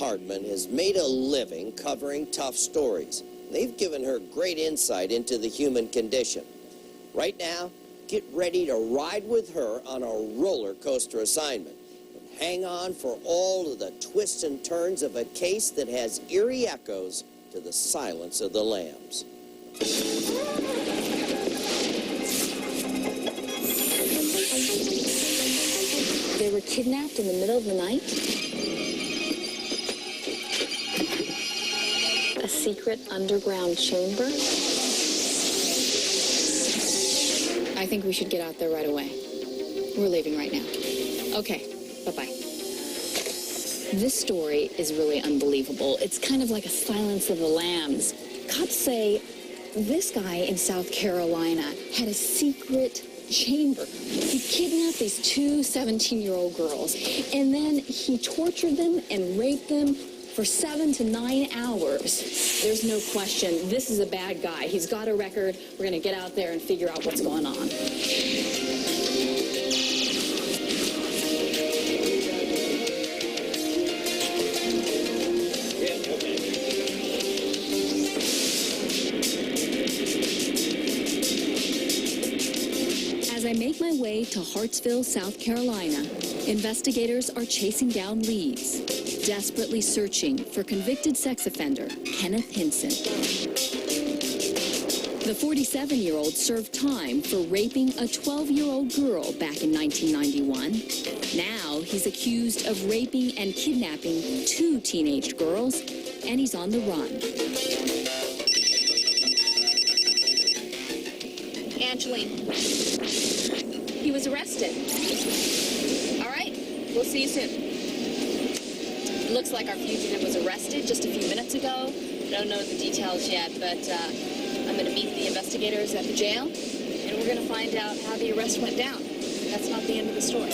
Hardman has made a living covering tough stories. They've given her great insight into the human condition. Right now, get ready to ride with her on a roller coaster assignment. And hang on for all of the twists and turns of a case that has eerie echoes to the Silence of the Lambs. They were kidnapped in the middle of the night? A secret underground chamber? I think we should get out there right away. We're leaving right now. Okay, bye-bye. This story is really unbelievable. It's kind of like a Silence of the Lambs. Cops say this guy in South Carolina had a secret chamber. He kidnapped these two 17-year-old girls, and then he tortured them and raped them for 7 to 9 hours. There's no question, this is a bad guy. He's got a record. We're going to get out there and figure out what's going on. As I make my way to Hartsville, South Carolina, investigators are chasing down leads, desperately searching for convicted sex offender Kenneth Hinson. The 47-year-old served time for raping a 12-year-old girl back in 1991. Now he's accused of raping and kidnapping 2 teenage girls, and he's on the run. Angeline, he was arrested. All right, we'll see you soon. It looks like our fugitive was arrested just a few minutes ago. Don't know the details yet, but I'm going to meet the investigators at the jail, and we're going to find out how the arrest went down. That's not the end of the story.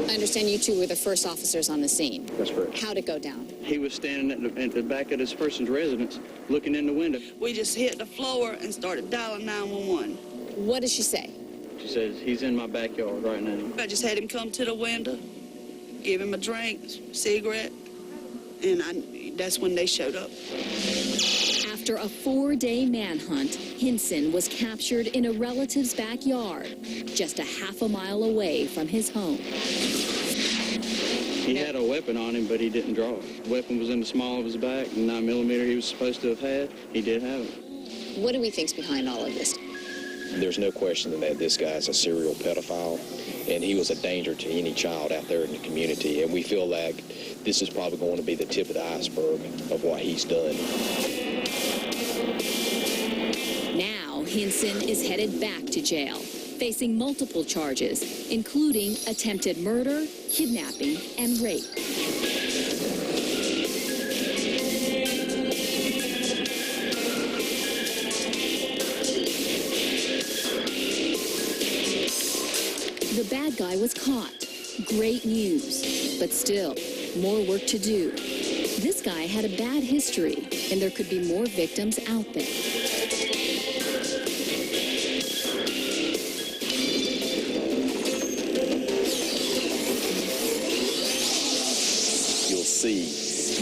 I understand you two were the first officers on the scene. That's correct. How'd it go down? He was standing at the back of this person's residence, looking in the window. We just hit the floor and started dialing 911. What did she say? She says, he's in my backyard right now. I just had him come to the window, give him a drink, cigarette, and that's when they showed up. After a 4-day manhunt, Hinson was captured in a relative's backyard, just a half a mile away from his home. He had a weapon on him, but he didn't draw it. The weapon was in the small of his back, the 9mm he was supposed to have had. He did have it. What do we think's behind all of this? There's no question that this guy is a serial pedophile, and he was a danger to any child out there in the community. And we feel like this is probably going to be the tip of the iceberg of what he's done. Now, Hinson is headed back to jail, facing multiple charges, including attempted murder, kidnapping, and rape. The bad guy was caught. Great news. But still, more work to do. This guy had a bad history, and there could be more victims out there. You'll see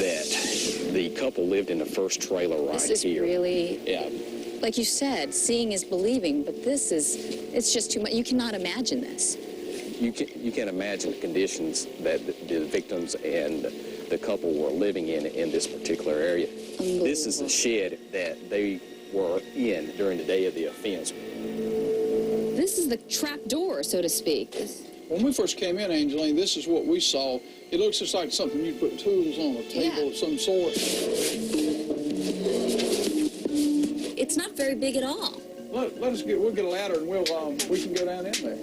that the couple lived in the first trailer right here. This is really... Yeah. Like you said, seeing is believing, but this is, it's just too much. You cannot imagine this. You can't imagine the conditions that the victims and the couple were living in this particular area. This is the shed that they were in during the day of the offense. This is the trap door, so to speak. When we first came in, Angeline, this is what we saw. It looks just like something you'd put tools on a table of some sort. It's not very big at all. We'll get a ladder and we can go down in there.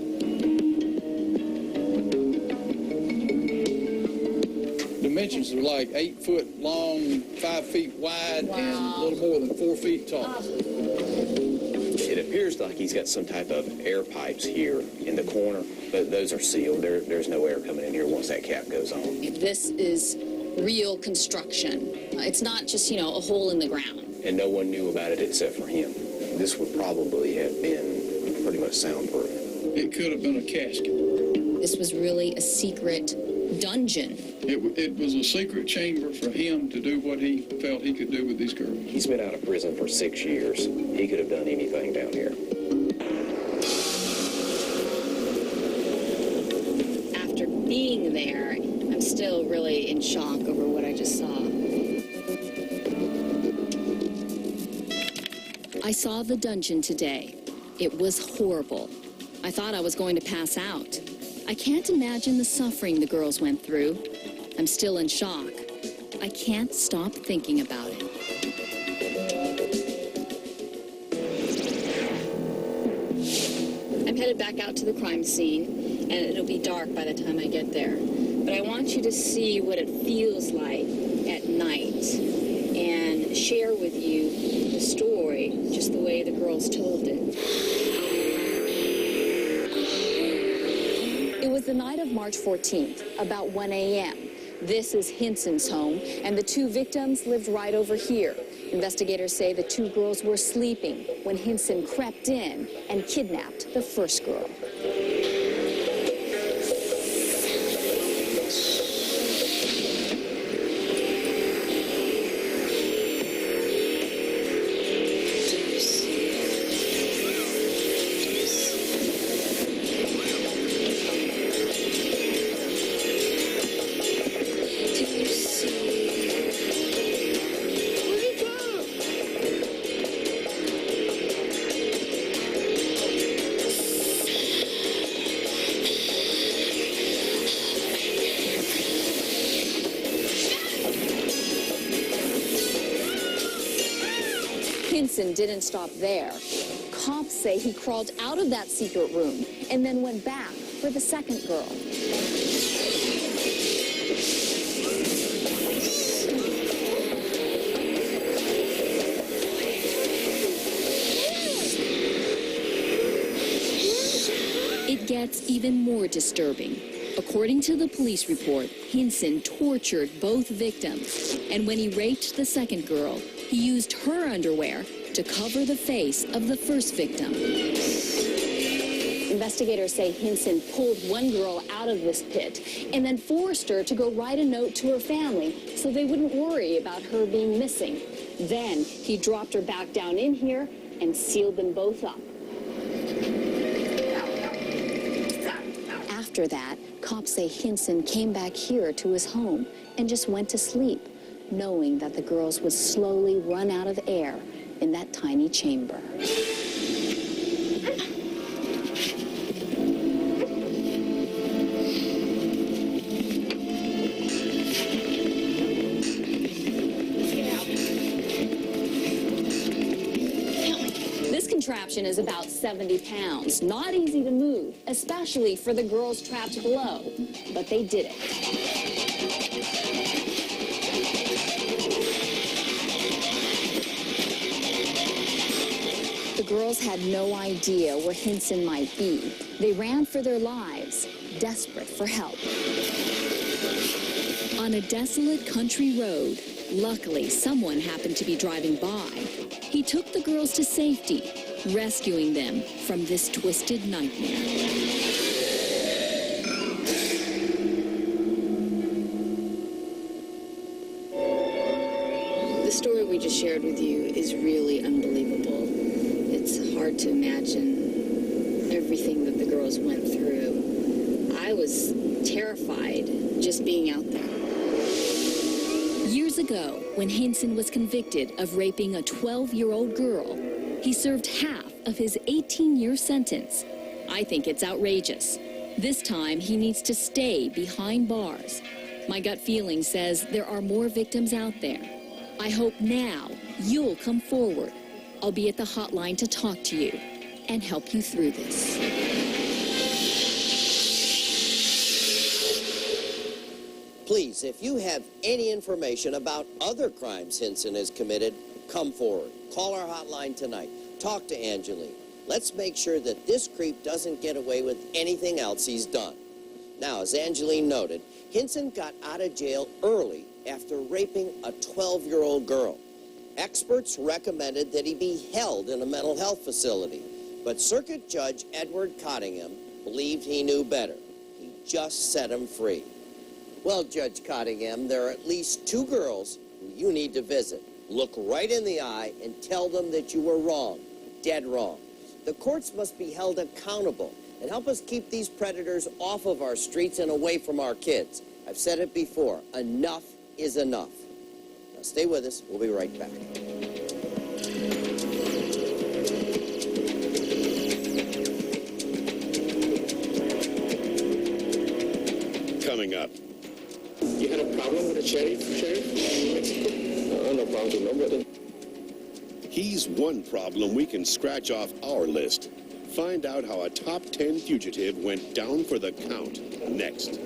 Dimensions are like 8 foot long, 5 feet wide, and a little more than 4 feet tall. It appears like he's got some type of air pipes here in the corner, but those are sealed. There's no air coming in here once that cap goes on. This is real construction. It's not just, a hole in the ground. And no one knew about it except for him. this would probably have been pretty much soundproof. It could have been a casket. This was really a secret dungeon. It was a secret chamber for him to do what he felt he could do with these girls. He's been out of prison for 6 years. He could have done anything down here. After being there, I'm still really in shock over what I just saw. I saw the dungeon today. It was horrible. I thought I was going to pass out. I can't imagine the suffering the girls went through. I'm still in shock. I can't stop thinking about it. I'm headed back out to the crime scene, and it'll be dark by the time I get there. But I want you to see what it feels like at night and share with you the story just the way the girls told it. It was the night of March 14th, about 1 a.m. This is Hinson's home, and the two victims lived right over here. Investigators say the two girls were sleeping when Hinson crept in and kidnapped the first girl. Hinson didn't stop there. Cops say he crawled out of that secret room and then went back for the second girl. It gets even more disturbing. According to the police report, Hinson tortured both victims, and when he raped the second girl, he used her underwear to cover the face of the first victim. Investigators say Hinson pulled one girl out of this pit and then forced her to go write a note to her family so they wouldn't worry about her being missing. Then he dropped her back down in here and sealed them both up. After that, cops say Hinson came back here to his home and just went to sleep, knowing that the girls would slowly run out of air in that tiny chamber. This contraption is about 70 pounds. Not easy to move, especially for the girls trapped below, but they did it. The girls had no idea where Hinson might be. They ran for their lives, desperate for help. On a desolate country road, luckily someone happened to be driving by. He took the girls to safety, rescuing them from this twisted nightmare. The story we just shared with you is really unbelievable. It's hard to imagine everything that the girls went through. I was terrified just being out there. Years ago, when Hinson was convicted of raping a 12-year-old girl, he served half of his 18-year sentence. I think it's outrageous. This time, he needs to stay behind bars. My gut feeling says there are more victims out there. I hope now you'll come forward. I'll be at the hotline to talk to you and help you through this. Please, if you have any information about other crimes Hinson has committed, come forward. Call our hotline tonight. Talk to Angeline. Let's make sure that this creep doesn't get away with anything else he's done. Now, as Angeline noted, Hinson got out of jail early after raping a 12-year-old girl. Experts recommended that he be held in a mental health facility, but Circuit Judge Edward Cottingham believed he knew better. He just set him free. Well, Judge Cottingham, there are at least 2 girls who you need to visit. Look right in the eye and tell them that you were wrong, dead wrong. The courts must be held accountable and help us keep these predators off of our streets and away from our kids. I've said it before, enough is enough. Now stay with us, we'll be right back. Coming up. You had a problem with the sheriff in Mexico? No problem, nobody. He's one problem we can scratch off our list. Find out how a top 10 fugitive went down for the count next.